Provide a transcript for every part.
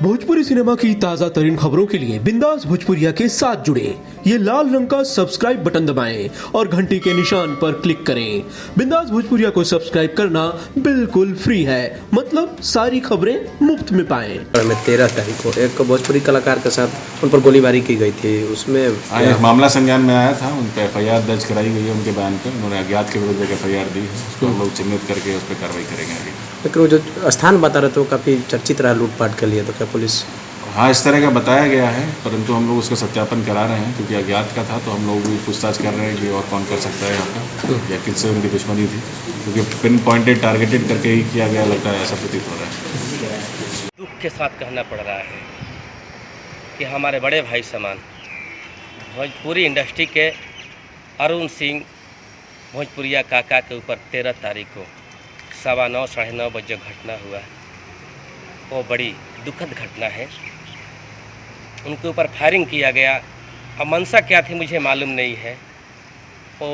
Bhojpuri cinema की ताजा तरीन खबरों के लिए बिंदास भोजपुरिया के साथ जुड़े ये लाल रंग का सब्सक्राइब बटन दबाएं और घंटी के निशान पर क्लिक करें। बिंदास भोजपुरिया को सब्सक्राइब करना बिल्कुल फ्री है, मतलब सारी खबरें मुफ्त में पाएं। में 13 तारीख को एक भोजपुरी कलाकार के साथ उन पर गोलीबारी की गई थी, उसमें एक मामला संज्ञान में आया था। उन पर FIR दर्ज कराई गई है। उनके बयान पर उन्होंने अज्ञात के विरुद्ध एक FIR दी है, उसको हम लोग चिन्हित करके उस पर कार्रवाई करेंगे आगे। लेकिन वो जो स्थान बता रहे थे वो काफ़ी चर्चित रहा लूटपाट के लिए, तो क्या पुलिस? हाँ, इस तरह का बताया गया है, परंतु हम लोग उसका सत्यापन करा रहे हैं क्योंकि अज्ञात का था। तो हम लोग भी पूछताछ कर रहे हैं कि और कौन कर सकता है यहाँ पर, या किससे उनकी दुश्मनी थी, क्योंकि पिन पॉइंटेड टारगेटेड करके ही किया गया लगता है, ऐसा प्रतीत हो रहा है। दुख के साथ कहना पड़ रहा है कि हमारे बड़े भाई समान भोजपुरी इंडस्ट्री के अरुण सिंह भोजपुरिया काका के ऊपर 13 तारीख को 9:15 साढ़े 9 बजे घटना हुआ। वो बड़ी दुखद घटना है। उनके ऊपर फायरिंग किया गया। अब मंशा क्या थी मुझे मालूम नहीं है। वो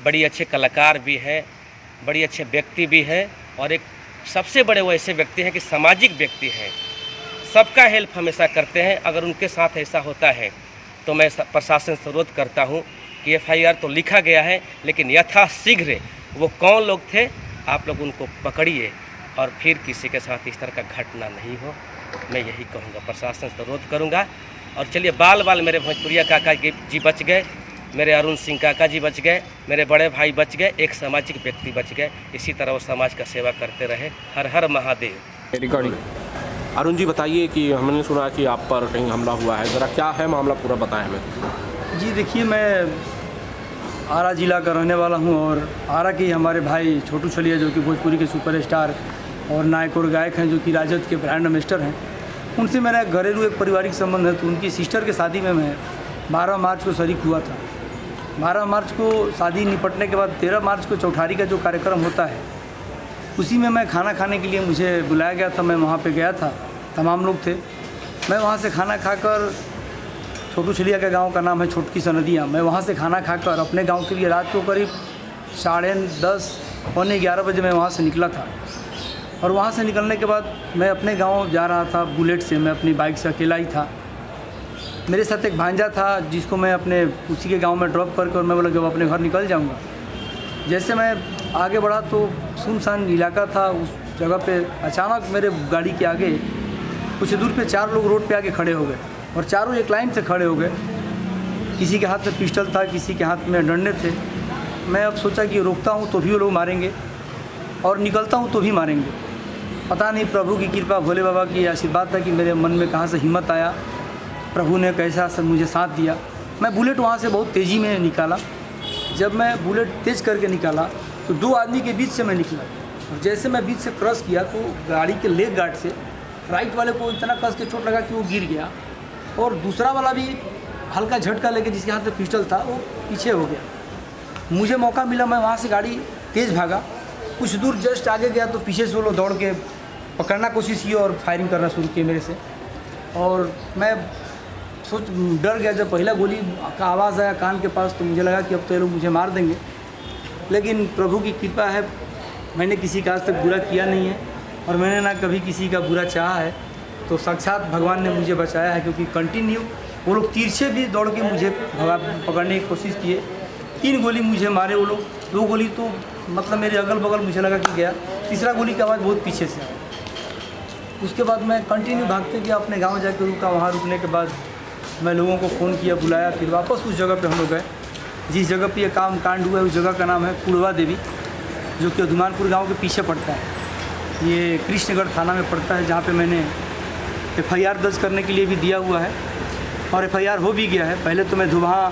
बड़ी अच्छे कलाकार भी है, बड़ी अच्छे व्यक्ति भी है, और एक सबसे बड़े वो ऐसे व्यक्ति हैं कि सामाजिक व्यक्ति हैं, सबका हेल्प हमेशा करते हैं। अगर उनके साथ ऐसा होता है तो मैं प्रशासन से अनुरोध करता हूं कि FIR तो लिखा गया है, लेकिन यथाशीघ्र वो कौन लोग थे आप लोग उनको पकड़िए और फिर किसी के साथ इस तरह का घटना नहीं हो। मैं यही कहूँगा, प्रशासन से अनुरोध करूँगा। और चलिए, बाल बाल मेरे भोजपुरिया काका जी बच गए, मेरे अरुण सिंह काका जी बच गए, मेरे बड़े भाई बच गए, एक सामाजिक व्यक्ति बच गए। इसी तरह वो समाज का सेवा करते रहे। हर हर महादेव। रिकॉर्डिंग। अरुण जी बताइए कि हमने सुना कि आप पर कहीं हमला हुआ है, ज़रा क्या है मामला, पूरा बताएं हमें। जी देखिए, मैं आरा ज़िला का रहने वाला हूं और आरा के हमारे भाई छोटू छलिया जो कि भोजपुरी के सुपरस्टार और नायक और गायक हैं, जो कि राजद के ब्रांड एम्बेसडर हैं, उनसे मेरा घरेलू एक पारिवारिक संबंध है। तो उनकी सिस्टर के शादी में मैं 12 मार्च को शरीक हुआ था। 12 मार्च को शादी निपटने के बाद 13 मार्च को चौठारी का जो कार्यक्रम होता है, उसी में मैं खाना खाने के लिए मुझे बुलाया गया था। मैं वहाँ पे गया था, तमाम लोग थे। मैं वहाँ से खाना खाकर, छोटू छलिया के गांव का नाम है छोटकी सनदिया, मैं वहाँ से खाना खाकर अपने गांव के लिए रात को करीब 10:30 पौने 11 बजे मैं वहाँ से निकला था। और वहाँ से निकलने के बाद मैं अपने गांव जा रहा था बुलेट से। मैं अपनी बाइक से अकेला ही था। मेरे साथ एक भांजा था जिसको मैं अपने उसी के गांव में ड्रॉप करके, और मैं बोला जब अपने घर निकल जाऊंगा। जैसे मैं आगे बढ़ा तो सुनसान इलाका था। उस जगह पे अचानक मेरे गाड़ी के आगे कुछ दूर पे 4 लोग रोड पे आके खड़े हो गए, और चारों एक लाइन से खड़े हो गए। किसी के हाथ में पिस्टल था, किसी के हाथ में डंडे थे। मैं अब सोचा कि रोकता हूँ तो भी वो लोग मारेंगे, और निकलता हूँ तो भी मारेंगे। पता नहीं प्रभु की कृपा, भोले बाबा की आशीर्वाद था कि मेरे मन में कहाँ से हिम्मत आया, प्रभु ने कैसा सब मुझे साथ दिया। मैं बुलेट वहाँ से बहुत तेज़ी में निकाला। जब मैं बुलेट तेज़ करके निकाला तो 2 आदमी के बीच से मैं निकला, और जैसे मैं बीच से क्रॉस किया तो गाड़ी के लेग गार्ड से राइट वाले को इतना कस के चोट लगा कि वो गिर गया, और दूसरा वाला भी हल्का झटका लेके, जिसके हाथ में पिस्टल था, वो पीछे हो गया। मुझे मौका मिला, मैं वहाँ से गाड़ी तेज़ भागा। कुछ दूर जस्ट आगे गया तो पीछे से वो लोग दौड़ के पकड़ना कोशिश की और फायरिंग करना शुरू किए मेरे से। और मैं डर गया। जब पहला गोली का आवाज़ आया कान के पास तो मुझे लगा कि अब तो ये लोग मुझे मार देंगे, लेकिन प्रभु की कृपा है, मैंने किसी का आज तक बुरा किया नहीं है, और मैंने ना कभी किसी का बुरा चाहा है। तो साक्षात भगवान ने मुझे बचाया है, क्योंकि कंटिन्यू वो लोग तिरछे भी दौड़ के मुझे पकड़ने की कोशिश किए। 3 गोली मुझे मारे वो लोग। 2 गोली तो मतलब मेरे अगल बगल मुझे लगा कि गया, तीसरा गोली की आवाज़ बहुत पीछे से आया। उसके बाद मैं कंटिन्यू भागते गया, अपने गांव जाकर रुका। वहाँ रुकने के बाद मैं लोगों को फ़ोन किया, बुलाया, फिर वापस उस जगह पे हम लोग गए जिस जगह पे ये काम कांड हुआ है। उस जगह का नाम है कुड़वा देवी, जो कि धुमानपुर गाँव के पीछे पड़ता है। ये कृष्णगढ़ थाना में पड़ता है, जहाँ पर मैंने FIR दर्ज करने के लिए भी दिया हुआ है, और FIR हो भी गया है। पहले तो मैं धुबा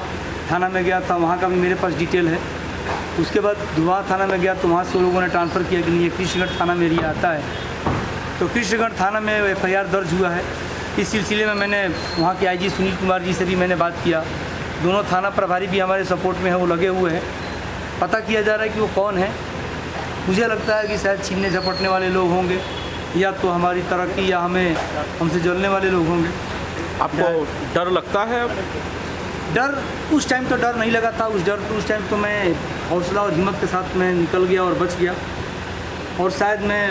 थाना में गया था, वहाँ का भी मेरे पास डिटेल है। उसके बाद धुबा थाना में गया तो वहाँ से लोगों ने ट्रांसफ़र किया कि नहीं, ये कृष्णगढ़ थाना में एरिया आता है। तो कृष्णगढ़ थाना में FIR दर्ज हुआ है। इस सिलसिले में मैंने वहाँ के IG सुनील कुमार जी से भी मैंने बात किया। दोनों थाना प्रभारी भी हमारे सपोर्ट में है, वो लगे हुए हैं। पता किया जा रहा है कि वो कौन है। मुझे लगता है कि शायद छीनने झपटने वाले लोग होंगे, या तो हमारी तरक्की या हमसे जलने वाले लोग होंगे। आपको डर लगता है? डर उस टाइम तो डर नहीं लगा था। उस टाइम तो मैं हौसला और हिम्मत के साथ मैं निकल गया और बच गया। और शायद मैं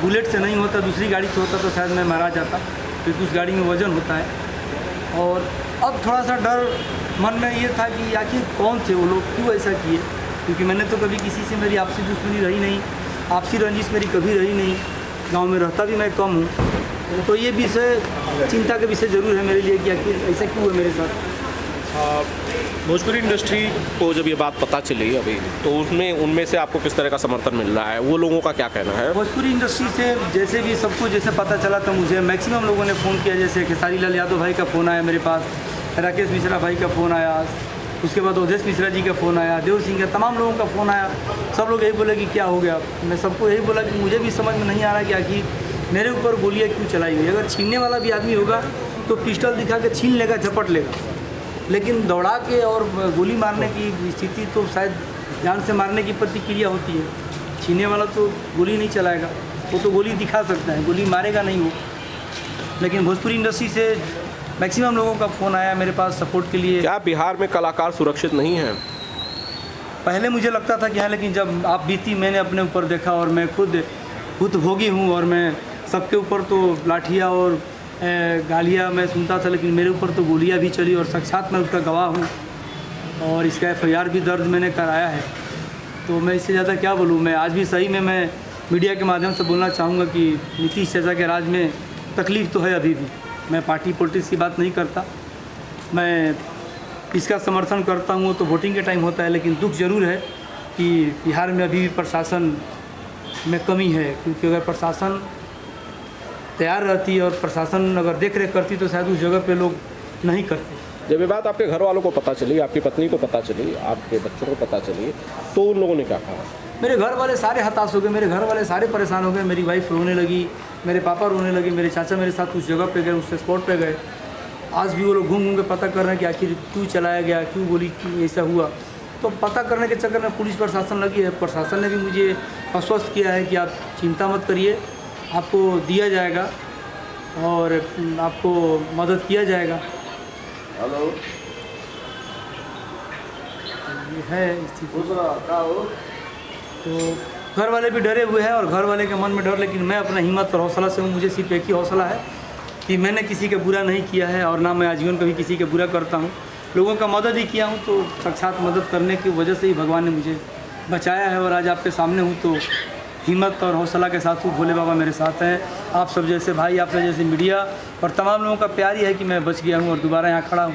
बुलेट से नहीं होता, दूसरी गाड़ी से होता तो शायद मैं मारा जाता, क्योंकि उस गाड़ी में वज़न होता है। और अब थोड़ा सा डर मन में ये था कि आखिर कौन थे वो लोग, क्यों ऐसा किए, क्योंकि मैंने तो कभी किसी से मेरी आपसी दुश्मनी रही नहीं, आपसी रंजिश मेरी कभी रही नहीं, गांव में रहता भी मैं कम हूँ। तो ये विषय चिंता का विषय ज़रूर है मेरे लिए कि आखिर ऐसा क्यों है मेरे साथ। भोजपुरी इंडस्ट्री को जब ये बात पता चली अभी, तो उनमें से आपको किस तरह का समर्थन मिल रहा है, वो लोगों का क्या कहना है? भोजपुरी इंडस्ट्री से जैसे भी सबको जैसे पता चला तो मुझे मैक्सिमम लोगों ने फ़ोन किया, जैसे खेसारी लाल यादव भाई का फ़ोन आया मेरे पास, राकेश मिश्रा भाई का फ़ोन आया, उसके बाद अवधेश मिश्रा जी का फ़ोन आया, देव सिंह का, तमाम लोगों का फ़ोन आया। सब लोग यही बोले कि क्या हो गया। मैं सबको यही बोला कि मुझे भी समझ में नहीं आ रहा कि आखिर मेरे ऊपर गोलियाँ क्यों चलाई गई। अगर छीनने वाला भी आदमी होगा तो पिस्टल दिखा के छीन लेगा, झपट लेगा, लेकिन दौड़ा के और गोली मारने की स्थिति तो शायद जान से मारने की प्रतिक्रिया होती है। छीनने वाला तो गोली नहीं चलाएगा, वो तो गोली दिखा सकता है, गोली मारेगा नहीं वो। लेकिन भोजपुरी इंडस्ट्री से मैक्सिमम लोगों का फ़ोन आया मेरे पास सपोर्ट के लिए। क्या बिहार में कलाकार सुरक्षित नहीं हैं? पहले मुझे लगता था कि हाँ, लेकिन जब आप बीती मैंने अपने ऊपर देखा और मैं खुद भोगी हूँ, और मैं सबके ऊपर तो लाठियाँ और गालियाँ मैं सुनता था, लेकिन मेरे ऊपर तो गोलियाँ भी चली और साक्षात मैं उसका गवाह हूँ, और इसका FIR भी दर्ज मैंने कराया है। तो मैं इससे ज़्यादा क्या बोलूँ। मैं आज भी सही में मैं मीडिया के माध्यम से बोलना चाहूँगा कि नीतीश चाचा के राज में तकलीफ़ तो है अभी भी। मैं पार्टी पॉलिटिक्स की बात नहीं करता, मैं इसका समर्थन करता हूँ तो वोटिंग के टाइम होता है, लेकिन दुख ज़रूर है कि बिहार में अभी भी प्रशासन में कमी है, क्योंकि अगर प्रशासन तैयार रहती और प्रशासन अगर देख रेख करती तो शायद उस जगह पे लोग नहीं करते। जब ये बात आपके घर वालों को पता चली, आपकी पत्नी को पता चली, आपके बच्चों को पता चली, तो उन लोगों ने क्या कहा? मेरे घर वाले सारे हताश हो गए, मेरे घर वाले सारे परेशान हो गए। मेरी वाइफ रोने लगी, मेरे पापा रोने लगे, मेरे चाचा मेरे साथ उस जगह पे गए, उस स्पॉट पे गए। आज भी वो लोग घूम घूम के पता कर रहे हैं कि आखिर क्यों चलाया गया, क्यों गोली ऐसा हुआ। तो पता करने के चक्कर में पुलिस प्रशासन लगी है। प्रशासन ने भी मुझे आश्वस्त किया है कि आप चिंता मत करिए, आपको दिया जाएगा और आपको मदद किया जाएगा। हेलो, ये है स्थिति। तो घर वाले भी डरे हुए हैं और घर वाले के मन में डर, लेकिन मैं अपना हिम्मत और हौसला से हूँ। मुझे सिर्फ एक ही हौसला है कि मैंने किसी का बुरा नहीं किया है और ना मैं आजीवन कभी किसी का बुरा करता हूँ। लोगों का मदद ही किया हूँ, तो साक्षात मदद करने की वजह से ही भगवान ने मुझे बचाया है और आज आपके सामने हूँ। तो हिम्मत और हौसला के साथ हूँ, भोले बाबा मेरे साथ हैं, आप सब जैसे भाई, आप सब जैसे मीडिया और तमाम लोगों का प्यार ही है कि मैं बच गया हूँ और दोबारा यहाँ खड़ा हूँ।